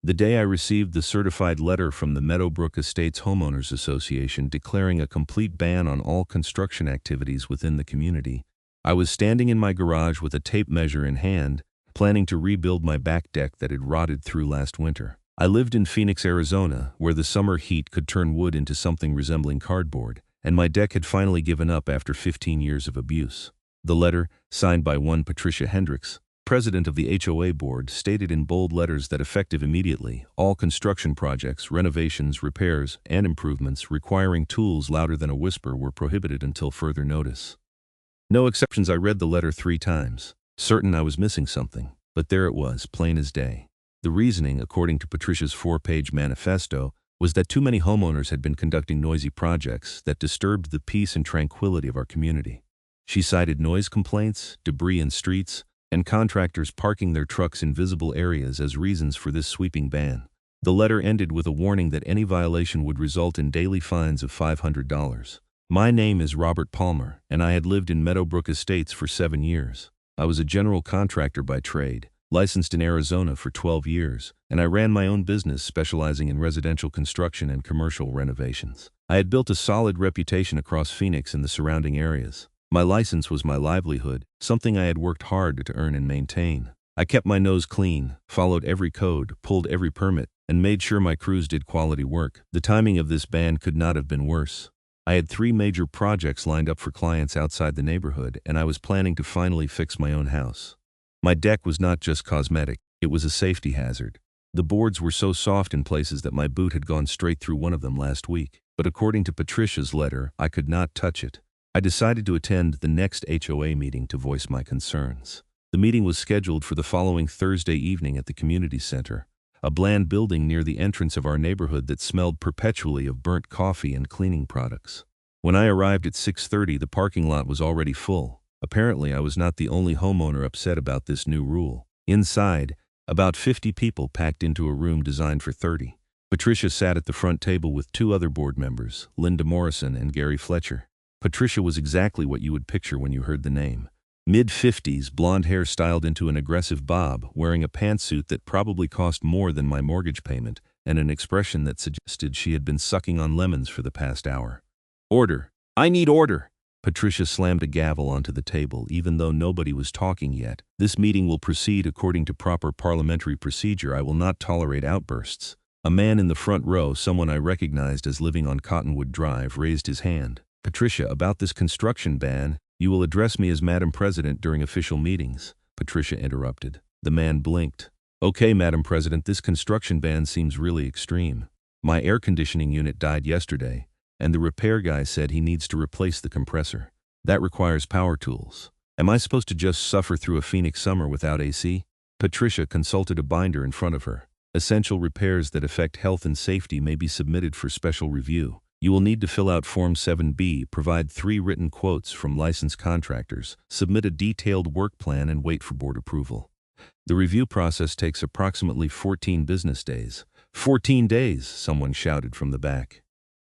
The day I received the certified letter from the Meadowbrook Estates Homeowners Association declaring a complete ban on all construction activities within the community, I was standing in my garage with a tape measure in hand, planning to rebuild my back deck that had rotted through last winter. I lived in Phoenix, Arizona, where the summer heat could turn wood into something resembling cardboard, and my deck had finally given up after 15 years of abuse. The letter, signed by one Patricia Hendricks, president of the HOA board, stated in bold letters that effective immediately, all construction projects, renovations, repairs, and improvements requiring tools louder than a whisper were prohibited until further notice. No exceptions. I read the letter 3 times, certain I was missing something, but there it was, plain as day. The reasoning, according to Patricia's 4-page manifesto, was that too many homeowners had been conducting noisy projects that disturbed the peace and tranquility of our community. She cited noise complaints, debris in streets, and contractors parking their trucks in visible areas as reasons for this sweeping ban. The letter ended with a warning that any violation would result in daily fines of $500. My name is Robert Palmer, and I had lived in Meadowbrook Estates for 7 years. I was a general contractor by trade, licensed in Arizona for 12 years, and I ran my own business specializing in residential construction and commercial renovations. I had built a solid reputation across Phoenix and the surrounding areas. My license was my livelihood, something I had worked hard to earn and maintain. I kept my nose clean, followed every code, pulled every permit, and made sure my crews did quality work. The timing of this ban could not have been worse. I had 3 major projects lined up for clients outside the neighborhood, and I was planning to finally fix my own house. My deck was not just cosmetic, it was a safety hazard. The boards were so soft in places that my boot had gone straight through one of them last week. But according to Patricia's letter, I could not touch it. I decided to attend the next HOA meeting to voice my concerns. The meeting was scheduled for the following Thursday evening at the community center, a bland building near the entrance of our neighborhood that smelled perpetually of burnt coffee and cleaning products. When I arrived at 6:30, the parking lot was already full. Apparently, I was not the only homeowner upset about this new rule. Inside, about 50 people packed into a room designed for 30. Patricia sat at the front table with 2 other board members, Linda Morrison and Gary Fletcher. Patricia was exactly what you would picture when you heard the name. Mid-50s, blonde hair styled into an aggressive bob, wearing a pantsuit that probably cost more than my mortgage payment, and an expression that suggested she had been sucking on lemons for the past hour. "Order! I need order!" Patricia slammed a gavel onto the table, even though nobody was talking yet. "This meeting will proceed according to proper parliamentary procedure. I will not tolerate outbursts." A man in the front row, someone I recognized as living on Cottonwood Drive, raised his hand. "Patricia, about this construction ban, you will address me as Madam President during official meetings," Patricia interrupted. The man blinked. "Okay, Madam President, this construction ban seems really extreme. My air conditioning unit died yesterday, and the repair guy said he needs to replace the compressor. That requires power tools. Am I supposed to just suffer through a Phoenix summer without AC?" Patricia consulted a binder in front of her. "Essential repairs that affect health and safety may be submitted for special review. You will need to fill out Form 7B, provide 3 written quotes from licensed contractors, submit a detailed work plan, and wait for board approval. The review process takes approximately 14 business days." 14 days, someone shouted from the back.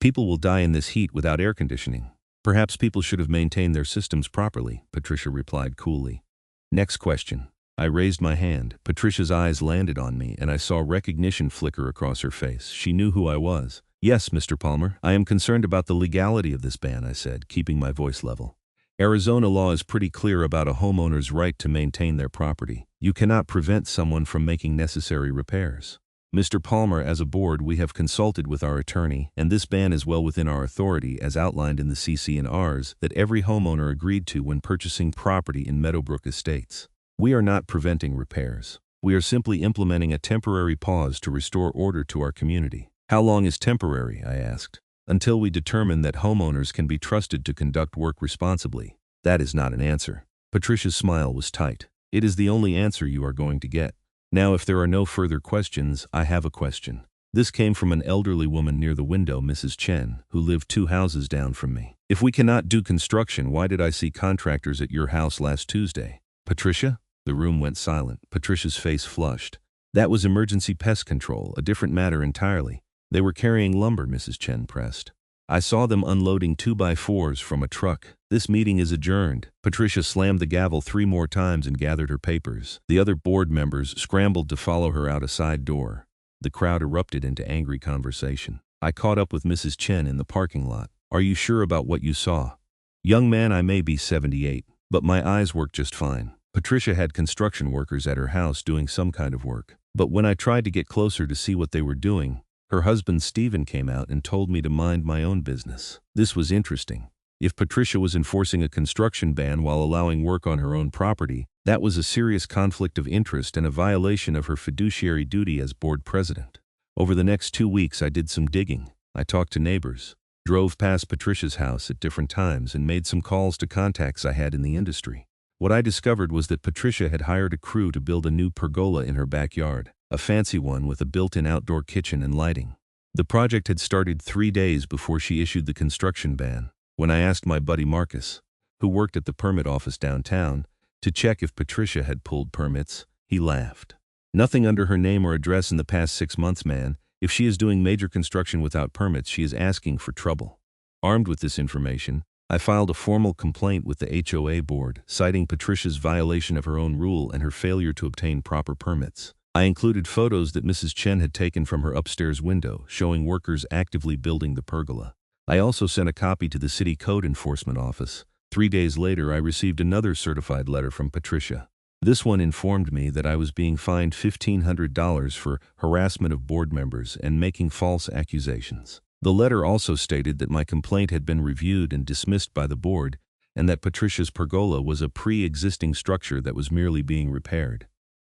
"People will die in this heat without air conditioning. Perhaps people should have maintained their systems properly," Patricia replied coolly. "Next question." I raised my hand. Patricia's eyes landed on me, and I saw recognition flicker across her face. She knew who I was. "Yes, Mr. Palmer, I am concerned about the legality of this ban," I said, keeping my voice level. "Arizona law is pretty clear about a homeowner's right to maintain their property. You cannot prevent someone from making necessary repairs. Mr. Palmer, as a board, we have consulted with our attorney, and this ban is well within our authority as outlined in the CC&Rs that every homeowner agreed to when purchasing property in Meadowbrook Estates. We are not preventing repairs. We are simply implementing a temporary pause to restore order to our community." "How long is temporary?" I asked. "Until we determine that homeowners can be trusted to conduct work responsibly." "That is not an answer." Patricia's smile was tight. "It is the only answer you are going to get. Now, if there are no further questions, I have a question." This came from an elderly woman near the window, Mrs. Chen, who lived 2 houses down from me. "If we cannot do construction, why did I see contractors at your house last Tuesday?" "Patricia?" The room went silent. Patricia's face flushed. "That was emergency pest control, a different matter entirely. They were carrying lumber," Mrs. Chen pressed. "I saw them unloading 2x4s from a truck. This meeting is adjourned." Patricia slammed the gavel 3 more times and gathered her papers. The other board members scrambled to follow her out a side door. The crowd erupted into angry conversation. I caught up with Mrs. Chen in the parking lot. "Are you sure about what you saw?" "Young man, I may be 78, but my eyes work just fine." Patricia had construction workers at her house doing some kind of work. But when I tried to get closer to see what they were doing, her husband Stephen came out and told me to mind my own business. This was interesting. If Patricia was enforcing a construction ban while allowing work on her own property, that was a serious conflict of interest and a violation of her fiduciary duty as board president. Over the next 2 weeks, I did some digging. I talked to neighbors, drove past Patricia's house at different times, and made some calls to contacts I had in the industry. What I discovered was that Patricia had hired a crew to build a new pergola in her backyard, a fancy one with a built-in outdoor kitchen and lighting. The project had started 3 days before she issued the construction ban. When I asked my buddy Marcus, who worked at the permit office downtown, to check if Patricia had pulled permits, he laughed. "Nothing under her name or address in the past 6 months, man. If she is doing major construction without permits, she is asking for trouble." Armed with this information, I filed a formal complaint with the HOA board, citing Patricia's violation of her own rule and her failure to obtain proper permits. I included photos that Mrs. Chen had taken from her upstairs window, showing workers actively building the pergola. I also sent a copy to the City Code Enforcement Office. 3 days later, I received another certified letter from Patricia. This one informed me that I was being fined $1,500 for harassment of board members and making false accusations. The letter also stated that my complaint had been reviewed and dismissed by the board, and that Patricia's pergola was a pre-existing structure that was merely being repaired.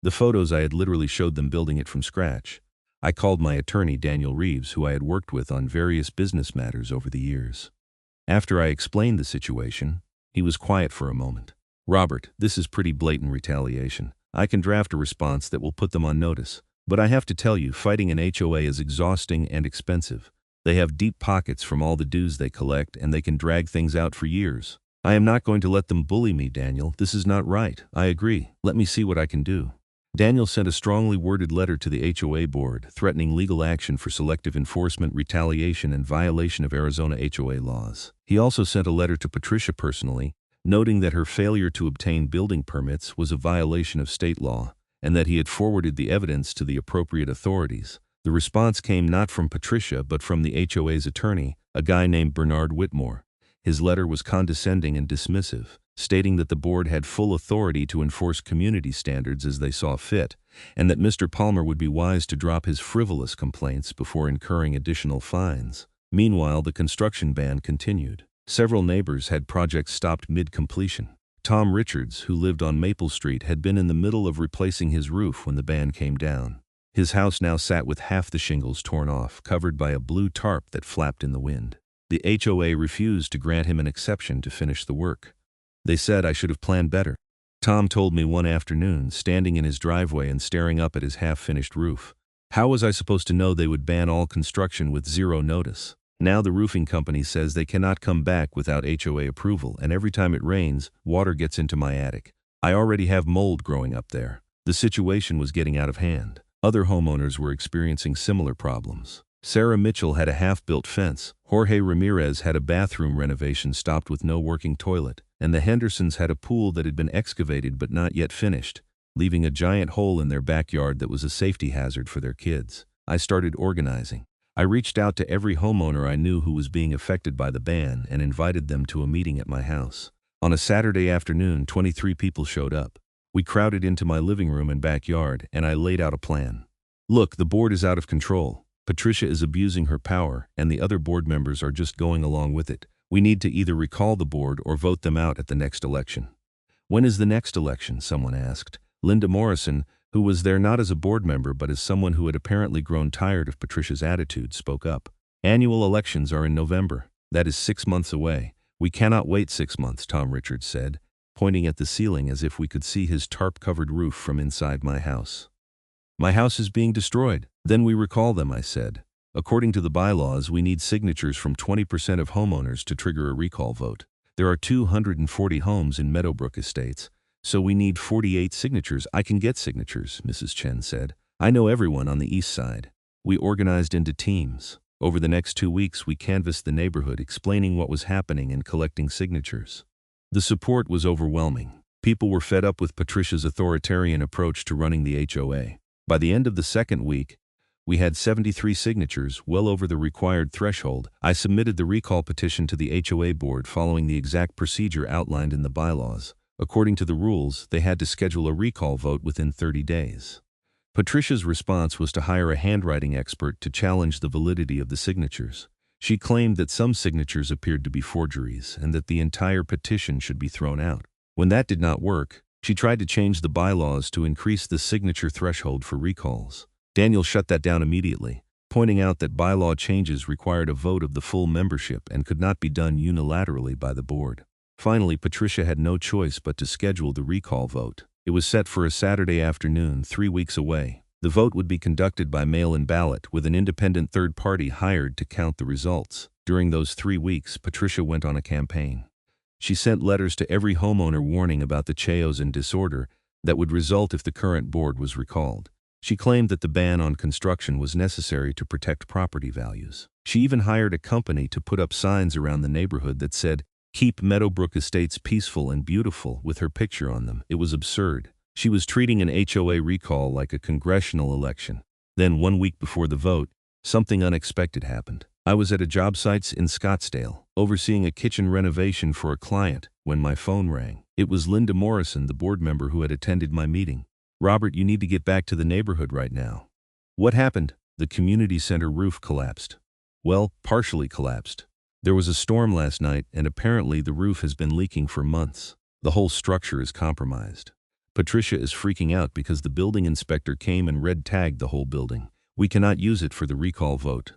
The photos, I had literally showed them building it from scratch. I called my attorney, Daniel Reeves, who I had worked with on various business matters over the years. After I explained the situation, he was quiet for a moment. "Robert, this is pretty blatant retaliation. I can draft a response that will put them on notice. But I have to tell you, fighting an HOA is exhausting and expensive. They have deep pockets from all the dues they collect, and they can drag things out for years. I am not going to let them bully me, Daniel. This is not right." "I agree. Let me see what I can do." Daniel sent a strongly worded letter to the HOA board, threatening legal action for selective enforcement, retaliation, and violation of Arizona HOA laws. He also sent a letter to Patricia personally, noting that her failure to obtain building permits was a violation of state law, and that he had forwarded the evidence to the appropriate authorities. The response came not from Patricia but from the HOA's attorney, a guy named Bernard Whitmore. His letter was condescending and dismissive, stating that the board had full authority to enforce community standards as they saw fit, and that Mr. Palmer would be wise to drop his frivolous complaints before incurring additional fines. Meanwhile, the construction ban continued. Several neighbors had projects stopped mid-completion. Tom Richards, who lived on Maple Street, had been in the middle of replacing his roof when the ban came down. His house now sat with half the shingles torn off, covered by a blue tarp that flapped in the wind. The HOA refused to grant him an exception to finish the work. They said I should have planned better. Tom told me one afternoon, standing in his driveway and staring up at his half-finished roof. How was I supposed to know they would ban all construction with zero notice? Now the roofing company says they cannot come back without HOA approval, and every time it rains, water gets into my attic. I already have mold growing up there. The situation was getting out of hand. Other homeowners were experiencing similar problems. Sarah Mitchell had a half-built fence, Jorge Ramirez had a bathroom renovation stopped with no working toilet, and the Hendersons had a pool that had been excavated but not yet finished, leaving a giant hole in their backyard that was a safety hazard for their kids. I started organizing. I reached out to every homeowner I knew who was being affected by the ban and invited them to a meeting at my house. On a Saturday afternoon, 23 people showed up. We crowded into my living room and backyard, and I laid out a plan. "Look, the board is out of control. Patricia is abusing her power, and the other board members are just going along with it. We need to either recall the board or vote them out at the next election." "When is the next election?" someone asked. Linda Morrison, who was there not as a board member but as someone who had apparently grown tired of Patricia's attitude, spoke up. "Annual elections are in November. That is 6 months away. We cannot wait 6 months, Tom Richards said, pointing at the ceiling as if we could see his tarp-covered roof from inside my house. "My house is being destroyed." "Then we recall them," I said. "According to the bylaws, we need signatures from 20% of homeowners to trigger a recall vote. There are 240 homes in Meadowbrook Estates, so we need 48 signatures." "I can get signatures," Mrs. Chen said. "I know everyone on the east side." We organized into teams. Over the next 2 weeks, we canvassed the neighborhood, explaining what was happening and collecting signatures. The support was overwhelming. People were fed up with Patricia's authoritarian approach to running the HOA. By the end of the second week, We had 73 signatures, well over the required threshold. I submitted the recall petition to the HOA board following the exact procedure outlined in the bylaws. According to the rules, they had to schedule a recall vote within 30 days. Patricia's response was to hire a handwriting expert to challenge the validity of the signatures. She claimed that some signatures appeared to be forgeries and that the entire petition should be thrown out. When that did not work, she tried to change the bylaws to increase the signature threshold for recalls. Daniel shut that down immediately, pointing out that bylaw changes required a vote of the full membership and could not be done unilaterally by the board. Finally, Patricia had no choice but to schedule the recall vote. It was set for a Saturday afternoon, 3 weeks away. The vote would be conducted by mail-in ballot with an independent third party hired to count the results. During those 3 weeks, Patricia went on a campaign. She sent letters to every homeowner warning about the chaos and disorder that would result if the current board was recalled. She claimed that the ban on construction was necessary to protect property values. She even hired a company to put up signs around the neighborhood that said, "Keep Meadowbrook Estates peaceful and beautiful," with her picture on them. It was absurd. She was treating an HOA recall like a congressional election. Then, 1 week before the vote, something unexpected happened. I was at a job site in Scottsdale, overseeing a kitchen renovation for a client, when my phone rang. It was Linda Morrison, the board member who had attended my meeting. "Robert, you need to get back to the neighborhood right now." "What happened?" "The community center roof collapsed." "Well, partially collapsed. There was a storm last night, and apparently the roof has been leaking for months. The whole structure is compromised. Patricia is freaking out because the building inspector came and red-tagged the whole building. We cannot use it for the recall vote."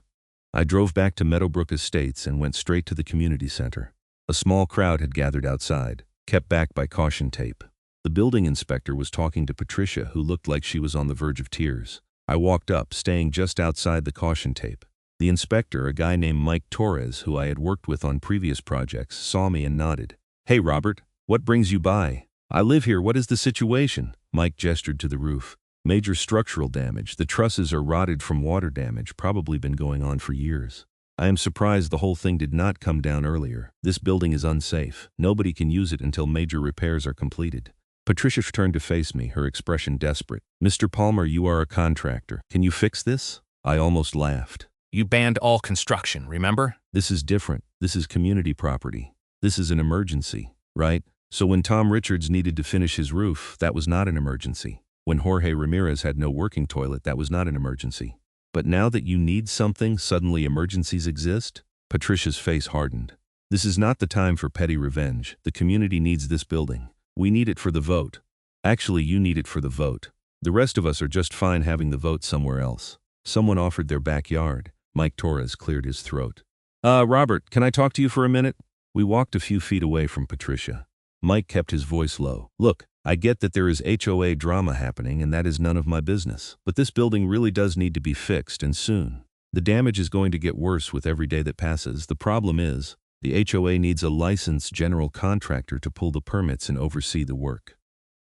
I drove back to Meadowbrook Estates and went straight to the community center. A small crowd had gathered outside, kept back by caution tape. The building inspector was talking to Patricia, who looked like she was on the verge of tears. I walked up, staying just outside the caution tape. The inspector, a guy named Mike Torres, who I had worked with on previous projects, saw me and nodded. "Hey, Robert, what brings you by?" "I live here. What is the situation?" Mike gestured to the roof. "Major structural damage. The trusses are rotted from water damage, probably been going on for years. I am surprised the whole thing did not come down earlier. This building is unsafe. Nobody can use it until major repairs are completed." Patricia turned to face me, her expression desperate. "Mr. Palmer, you are a contractor. Can you fix this?" I almost laughed. "You banned all construction, remember?" "This is different. This is community property. This is an emergency, right? So when Tom Richards needed to finish his roof, that was not an emergency. When Jorge Ramirez had no working toilet, that was not an emergency. But now that you need something, suddenly emergencies exist?" Patricia's face hardened. "This is not the time for petty revenge. The community needs this building. We need it for the vote. Actually, you need it for the vote. The rest of us are just fine having the vote somewhere else." Someone offered their backyard. Mike Torres cleared his throat. Robert, can I talk to you for a minute?" We walked a few feet away from Patricia. Mike kept his voice low. "Look, I get that there is HOA drama happening, and that is none of my business. But this building really does need to be fixed, and soon. The damage is going to get worse with every day that passes. The problem is, the HOA needs a licensed general contractor to pull the permits and oversee the work.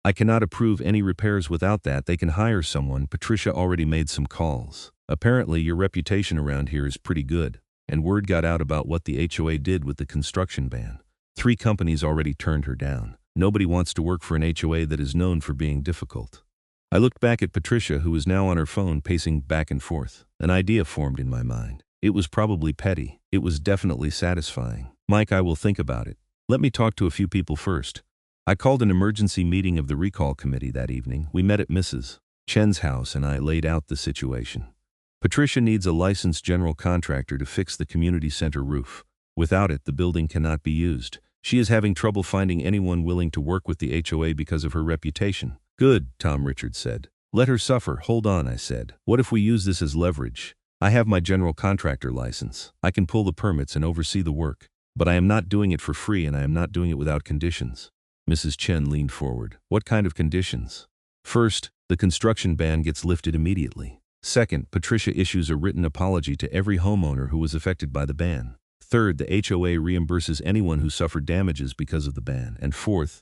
I cannot approve any repairs without that. They can hire someone. Patricia already made some calls. Apparently, your reputation around here is pretty good, and word got out about what the HOA did with the construction ban. 3 companies already turned her down. Nobody wants to work for an HOA that is known for being difficult." I looked back at Patricia, who was now on her phone, pacing back and forth. An idea formed in my mind. It was probably petty. It was definitely satisfying. "Mike, I will think about it. Let me talk to a few people first." I called an emergency meeting of the recall committee that evening. We met at Mrs. Chen's house, and I laid out the situation. Patricia needs a licensed general contractor to fix the community center roof. Without it, the building cannot be used. She is having trouble finding anyone willing to work with the HOA because of her reputation. "Good," Tom Richards said. "Let her suffer." "Hold on," I said. "What if we use this as leverage? I have my general contractor license. I can pull the permits and oversee the work. But I am not doing it for free, and I am not doing it without conditions." Mrs. Chen leaned forward. "What kind of conditions?" "First, the construction ban gets lifted immediately. Second, Patricia issues a written apology to every homeowner who was affected by the ban. Third, the HOA reimburses anyone who suffered damages because of the ban. And fourth,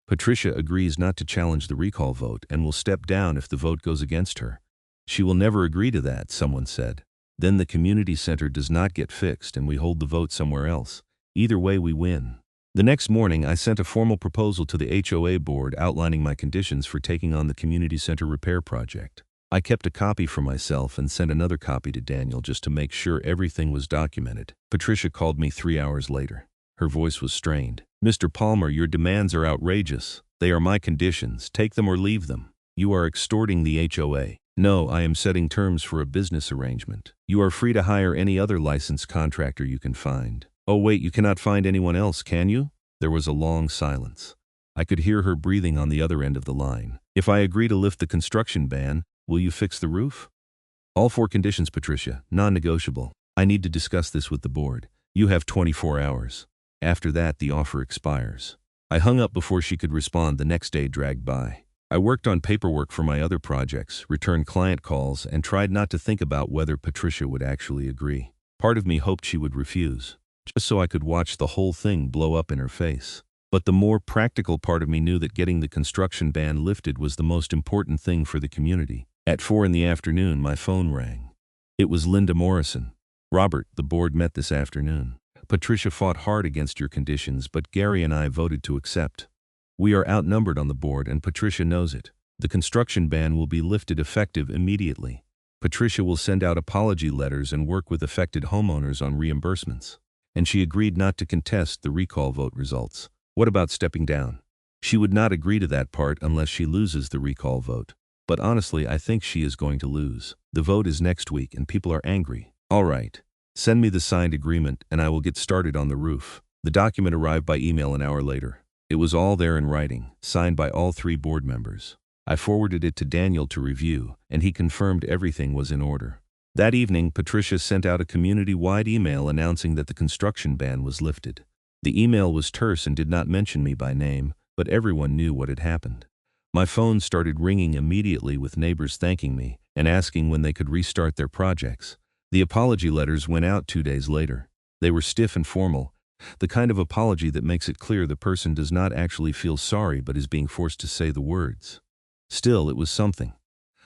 Patricia agrees not to challenge the recall vote and will step down if the vote goes against her." "She will never agree to that," someone said. "Then the community center does not get fixed and we hold the vote somewhere else. Either way, we win." The next morning, I sent a formal proposal to the HOA board outlining my conditions for taking on the community center repair project. I kept a copy for myself and sent another copy to Daniel just to make sure everything was documented. Patricia called me 3 hours later. Her voice was strained. "Mr. Palmer, your demands are outrageous. They are my conditions. Take them or leave them. You are extorting the HOA. No, I am setting terms for a business arrangement. You are free to hire any other licensed contractor you can find." "Oh wait, you cannot find anyone else, can you?" There was a long silence. I could hear her breathing on the other end of the line. "If I agree to lift the construction ban, will you fix the roof?" "All 4 conditions, Patricia, non-negotiable. I need to discuss this with the board. You have 24 hours. After that, the offer expires." I hung up before she could respond. The next day dragged by. I worked on paperwork for my other projects, returned client calls, and tried not to think about whether Patricia would actually agree. Part of me hoped she would refuse, just so I could watch the whole thing blow up in her face. But the more practical part of me knew that getting the construction ban lifted was the most important thing for the community. At 4 in the afternoon, my phone rang. It was Linda Morrison. "Robert, the board met this afternoon. Patricia fought hard against your conditions, but Gary and I voted to accept. We are outnumbered on the board, and Patricia knows it. The construction ban will be lifted effective immediately. Patricia will send out apology letters and work with affected homeowners on reimbursements." And she agreed not to contest the recall vote results. What about stepping down? She would not agree to that part unless she loses the recall vote. But honestly, I think she is going to lose. The vote is next week and people are angry. "All right. Send me the signed agreement and I will get started on the roof." The document arrived by email an hour later. It was all there in writing, signed by all 3 board members. I forwarded it to Daniel to review, and he confirmed everything was in order. That evening, Patricia sent out a community-wide email announcing that the construction ban was lifted. The email was terse and did not mention me by name, but everyone knew what had happened. My phone started ringing immediately with neighbors thanking me and asking when they could restart their projects. The apology letters went out 2 days later. They were stiff and formal, the kind of apology that makes it clear the person does not actually feel sorry but is being forced to say the words. Still, it was something.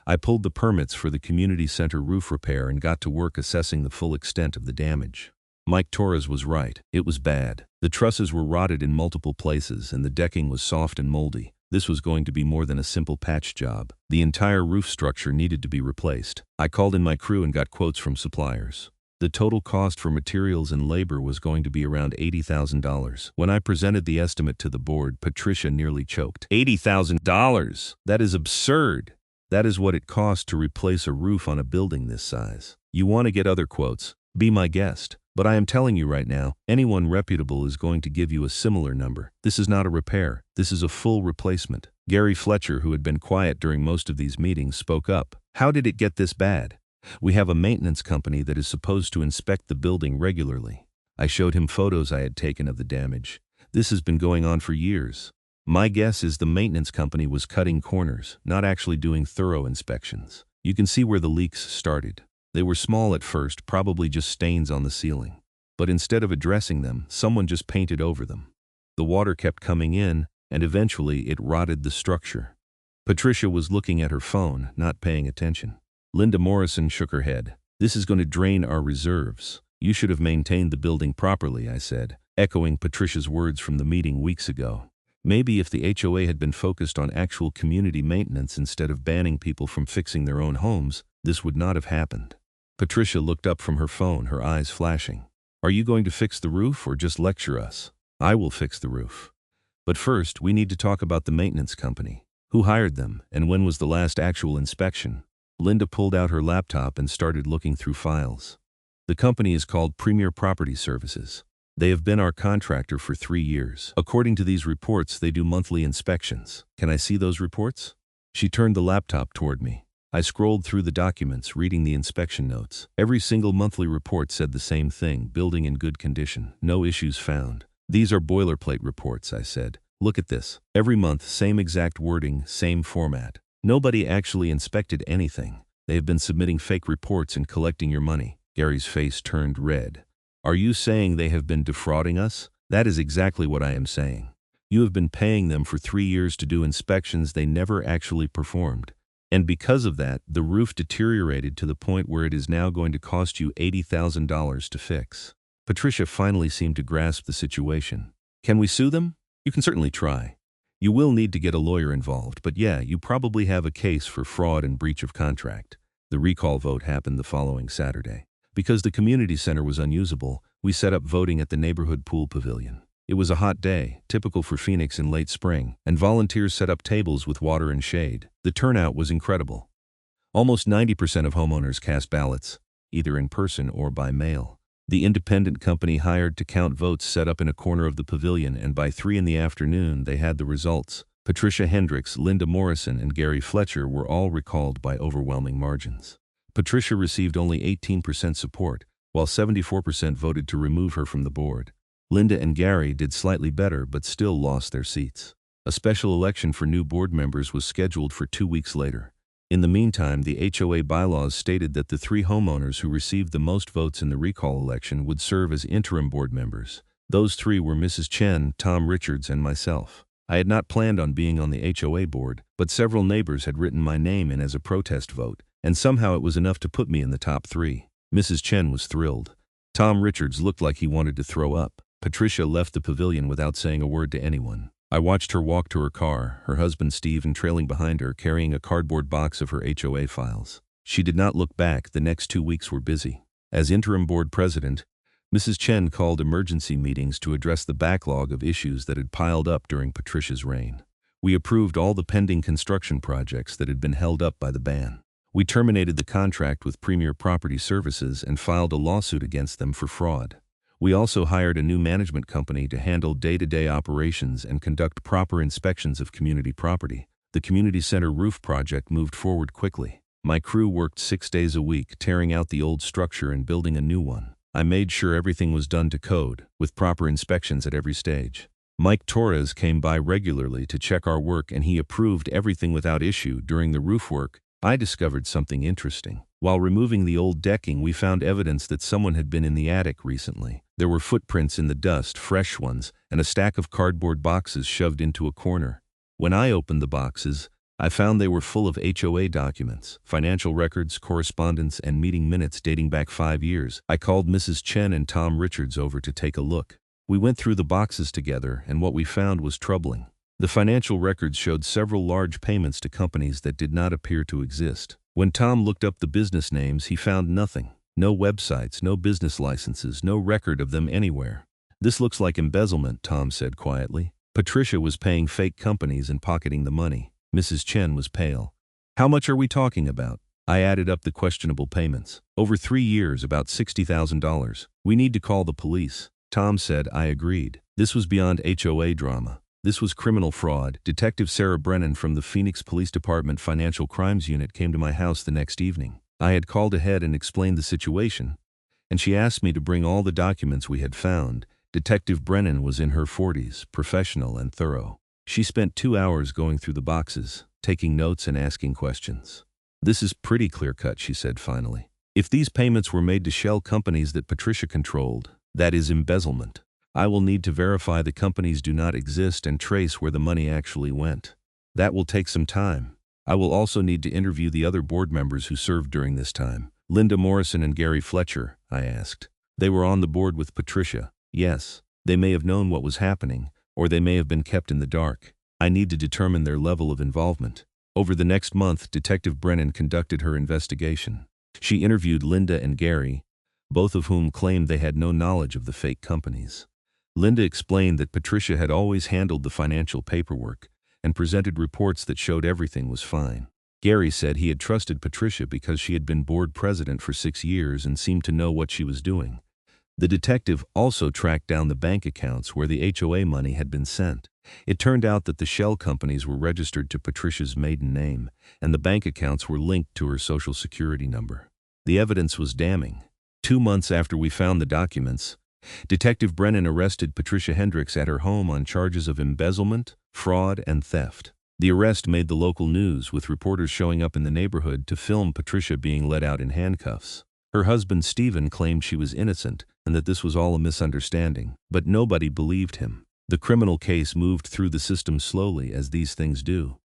I pulled the permits for the community center roof repair and got to work assessing the full extent of the damage. Mike Torres was right. It was bad. The trusses were rotted in multiple places and the decking was soft and moldy. This was going to be more than a simple patch job. The entire roof structure needed to be replaced. I called in my crew and got quotes from suppliers. The total cost for materials and labor was going to be around $80,000. When I presented the estimate to the board, Patricia nearly choked. $80,000! That is absurd. That is what it costs to replace a roof on a building this size. You want to get other quotes? Be my guest. But I am telling you right now, anyone reputable is going to give you a similar number. This is not a repair. This is a full replacement. Gary Fletcher, who had been quiet during most of these meetings, spoke up. "How did it get this bad? We have a maintenance company that is supposed to inspect the building regularly." I showed him photos I had taken of the damage. This has been going on for years. My guess is the maintenance company was cutting corners, not actually doing thorough inspections. You can see where the leaks started. They were small at first, probably just stains on the ceiling. But instead of addressing them, someone just painted over them. The water kept coming in, and eventually it rotted the structure. Patricia was looking at her phone, not paying attention. Linda Morrison shook her head. "This is going to drain our reserves. You should have maintained the building properly," I said, echoing Patricia's words from the meeting weeks ago. Maybe if the HOA had been focused on actual community maintenance instead of banning people from fixing their own homes, this would not have happened. Patricia looked up from her phone, her eyes flashing. "Are you going to fix the roof or just lecture us?" "I will fix the roof. But first, we need to talk about the maintenance company. Who hired them, and when was the last actual inspection?" Linda pulled out her laptop and started looking through files. "The company is called Premier Property Services. They have been our contractor for 3 years. According to these reports, they do monthly inspections. Can I see those reports?" She turned the laptop toward me. I scrolled through the documents, reading the inspection notes. Every single monthly report said the same thing: building in good condition, no issues found. "These are boilerplate reports," I said. "Look at this. Every month, same exact wording, same format. Nobody actually inspected anything. They have been submitting fake reports and collecting your money." Gary's face turned red. "Are you saying they have been defrauding us?" "That is exactly what I am saying. You have been paying them for 3 years to do inspections they never actually performed. And because of that, the roof deteriorated to the point where it is now going to cost you $80,000 to fix." Patricia finally seemed to grasp the situation. "Can we sue them?" "You can certainly try. You will need to get a lawyer involved, but yeah, you probably have a case for fraud and breach of contract. The recall vote happened the following Saturday. Because the community center was unusable, we set up voting at the neighborhood pool pavilion. It was a hot day, typical for Phoenix in late spring, and volunteers set up tables with water and shade. The turnout was incredible. Almost 90% of homeowners cast ballots, either in person or by mail. The independent company hired to count votes set up in a corner of the pavilion, and by 3 in the afternoon they had the results. Patricia Hendricks, Linda Morrison, and Gary Fletcher were all recalled by overwhelming margins. Patricia received only 18% support, while 74% voted to remove her from the board. Linda and Gary did slightly better but still lost their seats. A special election for new board members was scheduled for 2 weeks later. In the meantime, the HOA bylaws stated that the 3 homeowners who received the most votes in the recall election would serve as interim board members. Those 3 were Mrs. Chen, Tom Richards, and myself. I had not planned on being on the HOA board, but several neighbors had written my name in as a protest vote, and somehow it was enough to put me in the top 3. Mrs. Chen was thrilled. Tom Richards looked like he wanted to throw up. Patricia left the pavilion without saying a word to anyone. I watched her walk to her car, her husband Stephen trailing behind her, carrying a cardboard box of her HOA files. She did not look back. The next 2 weeks were busy. As interim board president, Mrs. Chen called emergency meetings to address the backlog of issues that had piled up during Patricia's reign. We approved all the pending construction projects that had been held up by the ban. We terminated the contract with Premier Property Services and filed a lawsuit against them for fraud. We also hired a new management company to handle day-to-day operations and conduct proper inspections of community property. The community center roof project moved forward quickly. My crew worked 6 days a week, tearing out the old structure and building a new one. I made sure everything was done to code, with proper inspections at every stage. Mike Torres came by regularly to check our work, and he approved everything without issue. During the roof work, I discovered something interesting. While removing the old decking, we found evidence that someone had been in the attic recently. There were footprints in the dust, fresh ones, and a stack of cardboard boxes shoved into a corner. When I opened the boxes, I found they were full of HOA documents, financial records, correspondence, and meeting minutes dating back 5 years. I called Mrs. Chen and Tom Richards over to take a look. We went through the boxes together, and what we found was troubling. The financial records showed several large payments to companies that did not appear to exist. When Tom looked up the business names, he found nothing. No websites, no business licenses, no record of them anywhere. "This looks like embezzlement," Tom said quietly. Patricia was paying fake companies and pocketing the money. Mrs. Chen was pale. "How much are we talking about?" I added up the questionable payments. "Over 3 years, about $60,000. We need to call the police." Tom said. I agreed. This was beyond HOA drama. This was criminal fraud. Detective Sarah Brennan from the Phoenix Police Department Financial Crimes Unit came to my house the next evening. I had called ahead and explained the situation, and she asked me to bring all the documents we had found. Detective Brennan was in her 40s, professional and thorough. She spent 2 hours going through the boxes, taking notes and asking questions. "This is pretty clear-cut," she said finally. "If these payments were made to shell companies that Patricia controlled, that is embezzlement. I will need to verify the companies do not exist and trace where the money actually went. That will take some time. I will also need to interview the other board members who served during this time." "Linda Morrison and Gary Fletcher?" I asked. "They were on the board with Patricia." "Yes. They may have known what was happening, or they may have been kept in the dark. I need to determine their level of involvement." Over the next month, Detective Brennan conducted her investigation. She interviewed Linda and Gary, both of whom claimed they had no knowledge of the fake companies. Linda explained that Patricia had always handled the financial paperwork and presented reports that showed everything was fine. Gary said he had trusted Patricia because she had been board president for 6 years and seemed to know what she was doing. The detective also tracked down the bank accounts where the HOA money had been sent. It turned out that the shell companies were registered to Patricia's maiden name, and the bank accounts were linked to her Social Security number. The evidence was damning. 2 months after we found the documents, Detective Brennan arrested Patricia Hendricks at her home on charges of embezzlement, fraud, and theft. The arrest made the local news, with reporters showing up in the neighborhood to film Patricia being let out in handcuffs. Her husband Stephen claimed she was innocent and that this was all a misunderstanding, but nobody believed him. The criminal case moved through the system slowly, as these things do.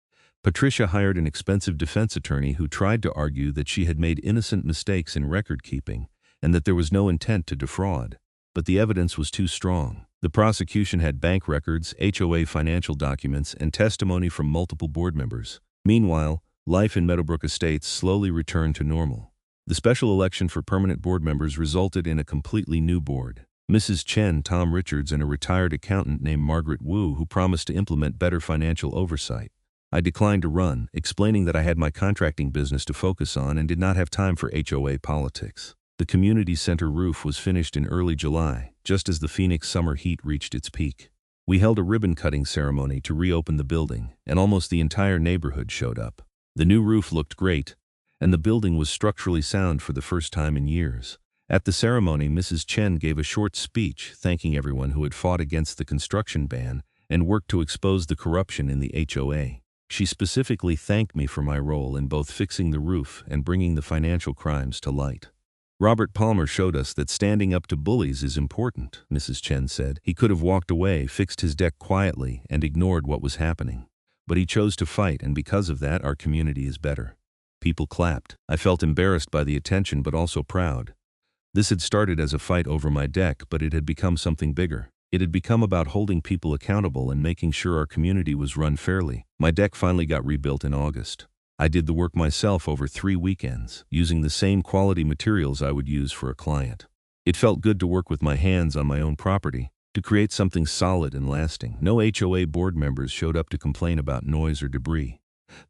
Patricia hired an expensive defense attorney who tried to argue that she had made innocent mistakes in record keeping and that there was no intent to defraud. but the evidence was too strong. The prosecution had bank records, HOA financial documents, and testimony from multiple board members. Meanwhile, life in Meadowbrook Estates slowly returned to normal. The special election for permanent board members resulted in a completely new board. Mrs. Chen, Tom Richards, and a retired accountant named Margaret Wu who promised to implement better financial oversight. I declined to run, explaining that I had my contracting business to focus on and did not have time for HOA politics. The community center roof was finished in early July, just as the Phoenix summer heat reached its peak. We held a ribbon-cutting ceremony to reopen the building, and almost the entire neighborhood showed up. The new roof looked great, and the building was structurally sound for the first time in years. At the ceremony, Mrs. Chen gave a short speech thanking everyone who had fought against the construction ban and worked to expose the corruption in the HOA. She specifically thanked me for my role in both fixing the roof and bringing the financial crimes to light. Robert Palmer showed us that standing up to bullies is important, Mrs. Chen said. He could have walked away, fixed his deck quietly, and ignored what was happening. But he chose to fight, and because of that, our community is better. People clapped. I felt embarrassed by the attention, but also proud. This had started as a fight over my deck, but it had become something bigger. It had become about holding people accountable and making sure our community was run fairly. My deck finally got rebuilt in August. I did the work myself over 3 weekends, using the same quality materials I would use for a client. It felt good to work with my hands on my own property, to create something solid and lasting. No HOA board members showed up to complain about noise or debris.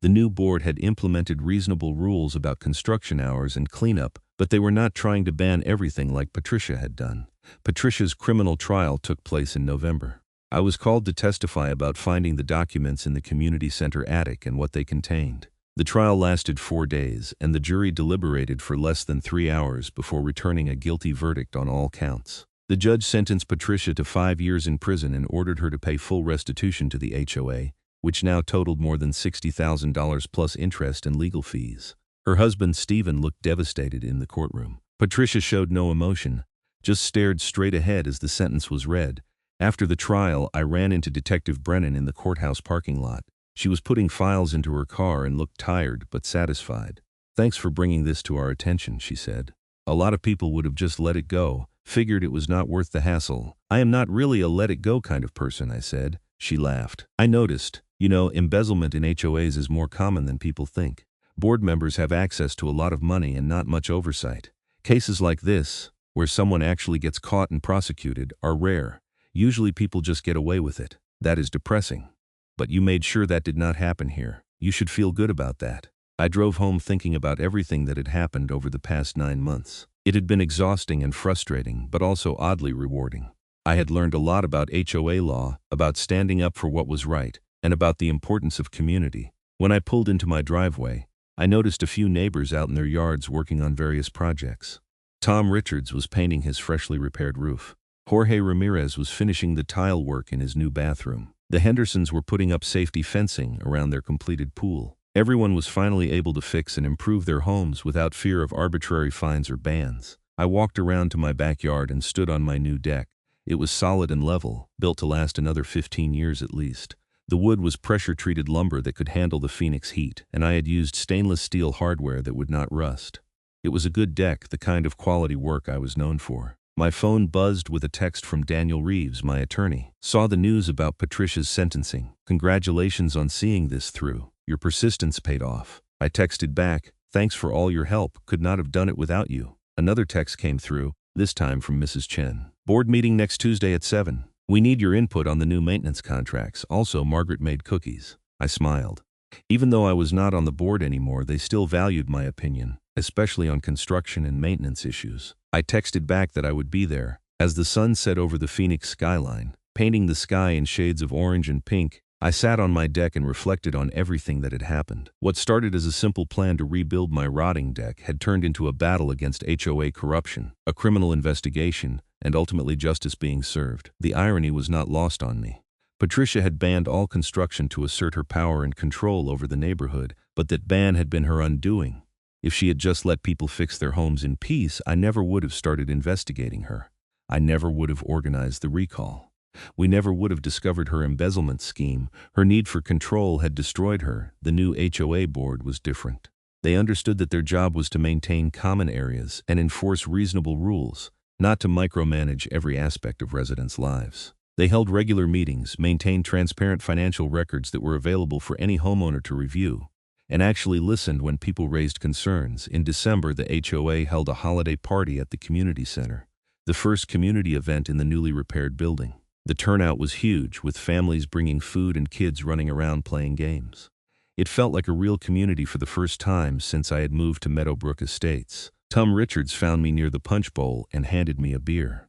The new board had implemented reasonable rules about construction hours and cleanup, but they were not trying to ban everything like Patricia had done. Patricia's criminal trial took place in November. I was called to testify about finding the documents in the community center attic and what they contained. The trial lasted 4 days, and the jury deliberated for less than 3 hours before returning a guilty verdict on all counts. The judge sentenced Patricia to 5 years in prison and ordered her to pay full restitution to the HOA, which now totaled more than $60,000 plus interest and legal fees. Her husband, Stephen, looked devastated in the courtroom. Patricia showed no emotion, just stared straight ahead as the sentence was read. After the trial, I ran into Detective Brennan in the courthouse parking lot. She was putting files into her car and looked tired but satisfied. "Thanks for bringing this to our attention," she said. "A lot of people would have just let it go, figured it was not worth the hassle." "I am not really a let-it-go kind of person," I said. She laughed. "I noticed. Embezzlement in HOAs is more common than people think. Board members have access to a lot of money and not much oversight. Cases like this, where someone actually gets caught and prosecuted, are rare. Usually people just get away with it. That is depressing. But you made sure that did not happen here. You should feel good about that." I drove home thinking about everything that had happened over the past 9 months. It had been exhausting and frustrating, but also oddly rewarding. I had learned a lot about HOA law, about standing up for what was right, and about the importance of community. When I pulled into my driveway, I noticed a few neighbors out in their yards working on various projects. Tom Richards was painting his freshly repaired roof. Jorge Ramirez was finishing the tile work in his new bathroom. The Hendersons were putting up safety fencing around their completed pool. Everyone was finally able to fix and improve their homes without fear of arbitrary fines or bans. I walked around to my backyard and stood on my new deck. It was solid and level, built to last another 15 years at least. The wood was pressure-treated lumber that could handle the Phoenix heat, and I had used stainless steel hardware that would not rust. It was a good deck, the kind of quality work I was known for. My phone buzzed with a text from Daniel Reeves, my attorney. "Saw the news about Patricia's sentencing. Congratulations on seeing this through. Your persistence paid off." I texted back, "Thanks for all your help. Could not have done it without you." Another text came through, this time from Mrs. Chen. "Board meeting next Tuesday at 7. We need your input on the new maintenance contracts. Also, Margaret made cookies." I smiled. Even though I was not on the board anymore, they still valued my opinion, especially on construction and maintenance issues. I texted back that I would be there. As the sun set over the Phoenix skyline, painting the sky in shades of orange and pink, I sat on my deck and reflected on everything that had happened. What started as a simple plan to rebuild my rotting deck had turned into a battle against HOA corruption, a criminal investigation, and ultimately justice being served. The irony was not lost on me. Patricia had banned all construction to assert her power and control over the neighborhood, but that ban had been her undoing. If she had just let people fix their homes in peace, I never would have started investigating her. I never would have organized the recall. We never would have discovered her embezzlement scheme. Her need for control had destroyed her. The new HOA board was different. They understood that their job was to maintain common areas and enforce reasonable rules, not to micromanage every aspect of residents' lives. They held regular meetings, maintained transparent financial records that were available for any homeowner to review, and actually listened when people raised concerns. In December, the HOA held a holiday party at the community center, the first community event in the newly repaired building. The turnout was huge, with families bringing food and kids running around playing games. It felt like a real community for the first time since I had moved to Meadowbrook Estates. Tom Richards found me near the punch bowl and handed me a beer.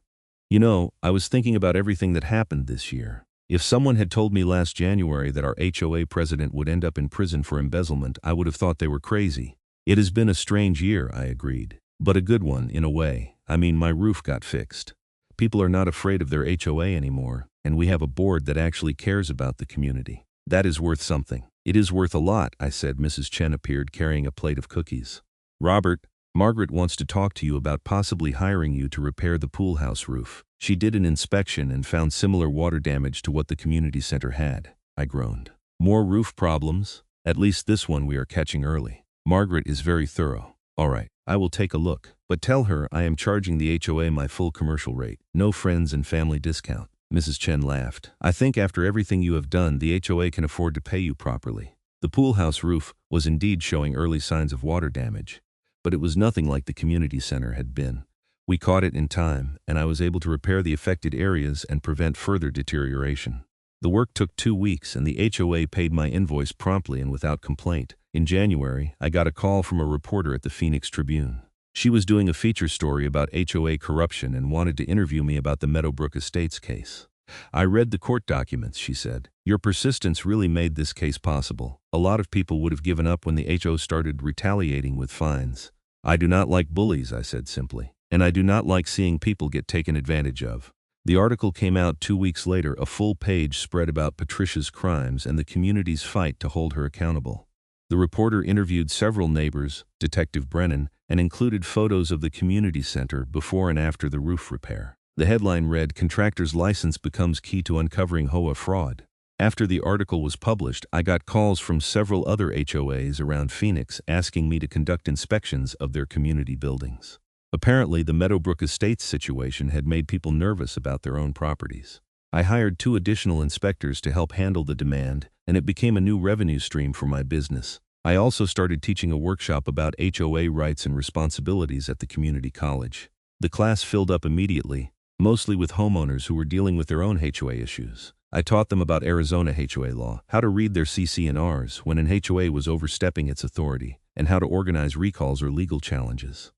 You know, I was thinking about everything that happened this year. If someone had told me last January that our HOA president would end up in prison for embezzlement, I would have thought they were crazy. It has been a strange year, I agreed. But a good one, in a way. I mean, my roof got fixed. People are not afraid of their HOA anymore, and we have a board that actually cares about the community. That is worth something. It is worth a lot, I said. Mrs. Chen appeared carrying a plate of cookies. Robert, Margaret wants to talk to you about possibly hiring you to repair the pool house roof. She did an inspection and found similar water damage to what the community center had. I groaned. More roof problems? At least this one we are catching early. Margaret is very thorough. All right, I will take a look. But tell her I am charging the HOA my full commercial rate. No friends and family discount. Mrs. Chen laughed. I think after everything you have done, the HOA can afford to pay you properly. The pool house roof was indeed showing early signs of water damage, but it was nothing like the community center had been. We caught it in time, and I was able to repair the affected areas and prevent further deterioration. The work took 2 weeks, and the HOA paid my invoice promptly and without complaint. In January, I got a call from a reporter at the Phoenix Tribune. She was doing a feature story about HOA corruption and wanted to interview me about the Meadowbrook Estates case. I read the court documents, she said. Your persistence really made this case possible. A lot of people would have given up when the HOA started retaliating with fines. I do not like bullies, I said simply. And I do not like seeing people get taken advantage of. The article came out 2 weeks later, a full-page spread about Patricia's crimes and the community's fight to hold her accountable. The reporter interviewed several neighbors, Detective Brennan, and included photos of the community center before and after the roof repair. The headline read, "Contractor's License Becomes Key to Uncovering HOA Fraud." After the article was published, I got calls from several other HOAs around Phoenix asking me to conduct inspections of their community buildings. Apparently, the Meadowbrook Estates situation had made people nervous about their own properties. I hired 2 additional inspectors to help handle the demand, and it became a new revenue stream for my business. I also started teaching a workshop about HOA rights and responsibilities at the community college. The class filled up immediately, mostly with homeowners who were dealing with their own HOA issues. I taught them about Arizona HOA law, how to read their CC&Rs when an HOA was overstepping its authority, and how to organize recalls or legal challenges.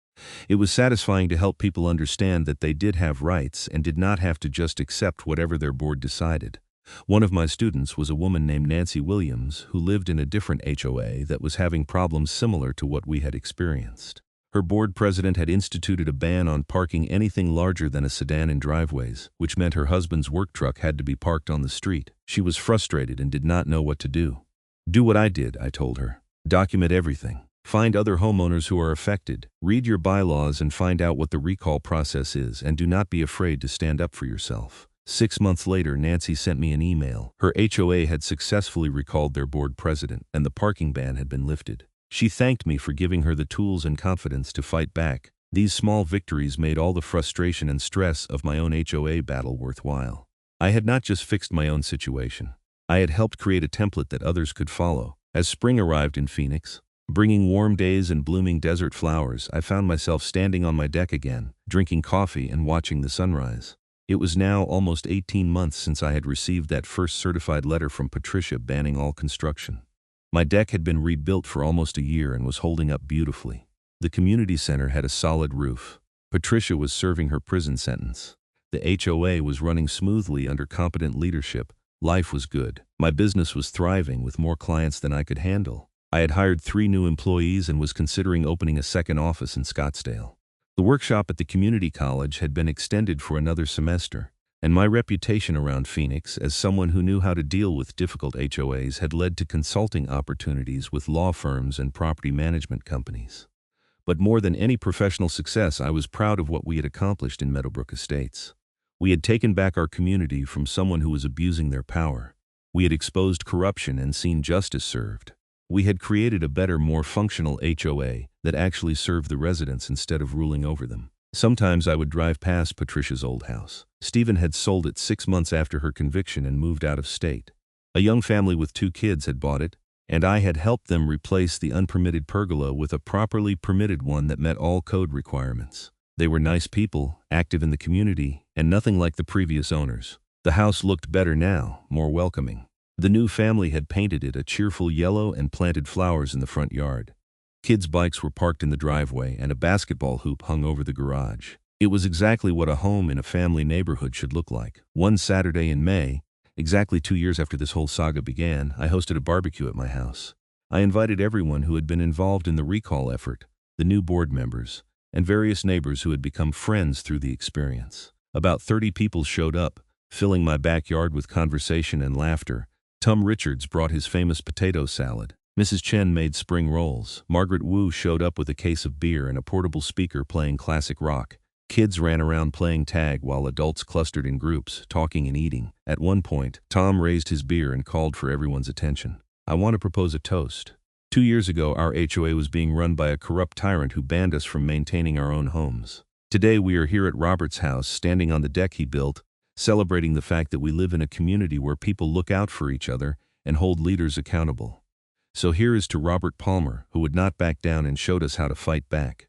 It was satisfying to help people understand that they did have rights and did not have to just accept whatever their board decided. One of my students was a woman named Nancy Williams who lived in a different HOA that was having problems similar to what we had experienced. Her board president had instituted a ban on parking anything larger than a sedan in driveways, which meant her husband's work truck had to be parked on the street. She was frustrated and did not know what to do. Do what I did, I told her. Document everything. Find other homeowners who are affected. Read your bylaws and find out what the recall process is, and do not be afraid to stand up for yourself. 6 months later, Nancy sent me an email. Her HOA had successfully recalled their board president, and the parking ban had been lifted. She thanked me for giving her the tools and confidence to fight back. These small victories made all the frustration and stress of my own HOA battle worthwhile. I had not just fixed my own situation. I had helped create a template that others could follow. As spring arrived in Phoenix, bringing warm days and blooming desert flowers, I found myself standing on my deck again, drinking coffee and watching the sunrise. It was now almost 18 months since I had received that first certified letter from Patricia banning all construction. My deck had been rebuilt for almost a year and was holding up beautifully. The community center had a solid roof. Patricia was serving her prison sentence. The HOA was running smoothly under competent leadership. Life was good. My business was thriving with more clients than I could handle. I had hired 3 new employees and was considering opening a second office in Scottsdale. The workshop at the community college had been extended for another semester, and my reputation around Phoenix as someone who knew how to deal with difficult HOAs had led to consulting opportunities with law firms and property management companies. But more than any professional success, I was proud of what we had accomplished in Meadowbrook Estates. We had taken back our community from someone who was abusing their power. We had exposed corruption and seen justice served. We had created a better, more functional HOA that actually served the residents instead of ruling over them. Sometimes I would drive past Patricia's old house. Stephen had sold it 6 months after her conviction and moved out of state. A young family with 2 kids had bought it, and I had helped them replace the unpermitted pergola with a properly permitted one that met all code requirements. They were nice people, active in the community, and nothing like the previous owners. The house looked better now, more welcoming. The new family had painted it a cheerful yellow and planted flowers in the front yard. Kids' bikes were parked in the driveway, and a basketball hoop hung over the garage. It was exactly what a home in a family neighborhood should look like. One Saturday in May, exactly 2 years after this whole saga began, I hosted a barbecue at my house. I invited everyone who had been involved in the recall effort, the new board members, and various neighbors who had become friends through the experience. About 30 people showed up, filling my backyard with conversation and laughter. Tom Richards brought his famous potato salad. Mrs. Chen made spring rolls. Margaret Wu showed up with a case of beer and a portable speaker playing classic rock. Kids ran around playing tag while adults clustered in groups, talking and eating. At one point, Tom raised his beer and called for everyone's attention. I want to propose a toast. 2 years ago, our HOA was being run by a corrupt tyrant who banned us from maintaining our own homes. Today, we are here at Robert's house, standing on the deck he built, celebrating the fact that we live in a community where people look out for each other and hold leaders accountable. So here is to Robert Palmer, who would not back down and showed us how to fight back.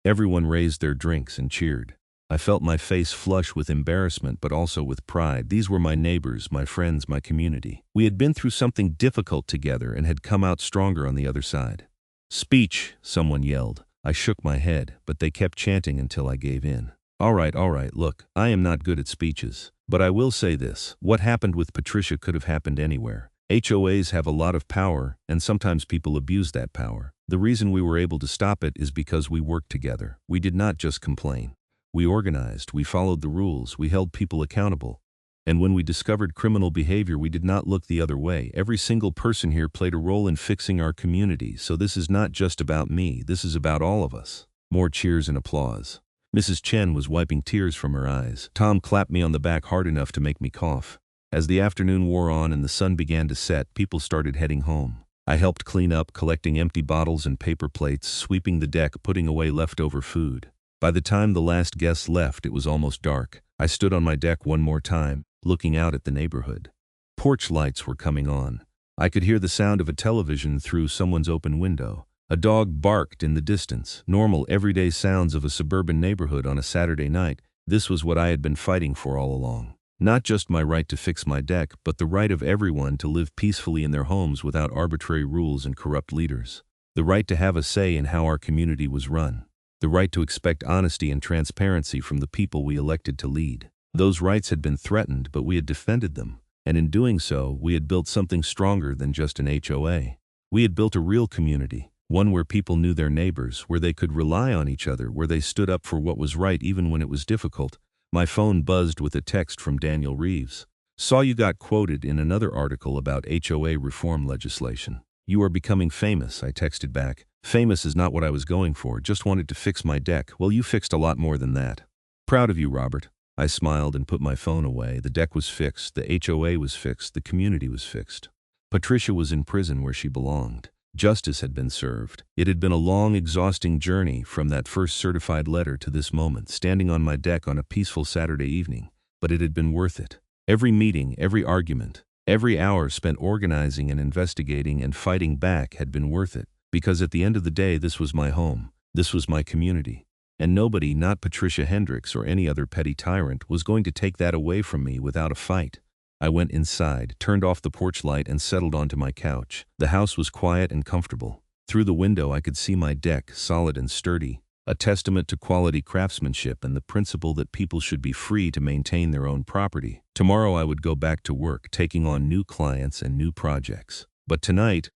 Everyone raised their drinks and cheered. I felt my face flush with embarrassment but also with pride. These were my neighbors, my friends, my community. We had been through something difficult together and had come out stronger on the other side. "Speech," someone yelled. I shook my head, but they kept chanting until I gave in. All right, look, I am not good at speeches. But I will say this, what happened with Patricia could have happened anywhere. HOAs have a lot of power, and sometimes people abuse that power. The reason we were able to stop it is because we worked together. We did not just complain. We organized, we followed the rules, we held people accountable. And when we discovered criminal behavior, we did not look the other way. Every single person here played a role in fixing our community, so this is not just about me, this is about all of us. More cheers and applause. Mrs. Chen was wiping tears from her eyes. Tom clapped me on the back hard enough to make me cough. As the afternoon wore on and the sun began to set, people started heading home. I helped clean up, collecting empty bottles and paper plates, sweeping the deck, putting away leftover food. By the time the last guests left, it was almost dark. I stood on my deck one more time, looking out at the neighborhood. Porch lights were coming on. I could hear the sound of a television through someone's open window. A dog barked in the distance. Normal, everyday sounds of a suburban neighborhood on a Saturday night. This was what I had been fighting for all along. Not just my right to fix my deck, but the right of everyone to live peacefully in their homes without arbitrary rules and corrupt leaders. The right to have a say in how our community was run. The right to expect honesty and transparency from the people we elected to lead. Those rights had been threatened, but we had defended them. And in doing so, we had built something stronger than just an HOA. We had built a real community, one where people knew their neighbors, where they could rely on each other, where they stood up for what was right even when it was difficult. My phone buzzed with a text from Daniel Reeves. "Saw you got quoted in another article about HOA reform legislation. You are becoming famous," I texted back. "Famous is not what I was going for, just wanted to fix my deck." "Well, you fixed a lot more than that." "Proud of you, Robert." I smiled and put my phone away. The deck was fixed, the HOA was fixed, the community was fixed. Patricia was in prison where she belonged. Justice had been served. It had been a long, exhausting journey from that first certified letter to this moment, standing on my deck on a peaceful Saturday evening. But it had been worth it. Every meeting, every argument, every hour spent organizing and investigating and fighting back had been worth it. Because at the end of the day, this was my home. This was my community. And nobody, not Patricia Hendricks or any other petty tyrant, was going to take that away from me without a fight. I went inside, turned off the porch light, and settled onto my couch. The house was quiet and comfortable. Through the window, I could see my deck, solid and sturdy, a testament to quality craftsmanship and the principle that people should be free to maintain their own property. Tomorrow I would go back to work, taking on new clients and new projects. But tonight,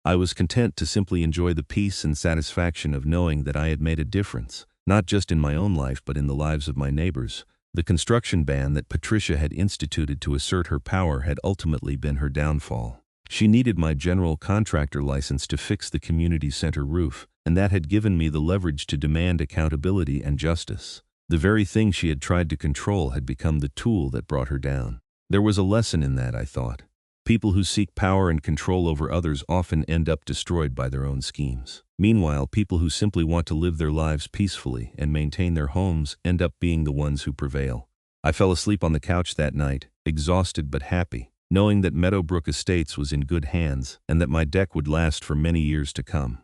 I was content to simply enjoy the peace and satisfaction of knowing that I had made a difference, not just in my own life but in the lives of my neighbors. The construction ban that Patricia had instituted to assert her power had ultimately been her downfall. She needed my general contractor license to fix the community center roof, and that had given me the leverage to demand accountability and justice. The very thing she had tried to control had become the tool that brought her down. There was a lesson in that, I thought. People who seek power and control over others often end up destroyed by their own schemes. Meanwhile, people who simply want to live their lives peacefully and maintain their homes end up being the ones who prevail. I fell asleep on the couch that night, exhausted but happy, knowing that Meadowbrook Estates was in good hands and that my deck would last for many years to come.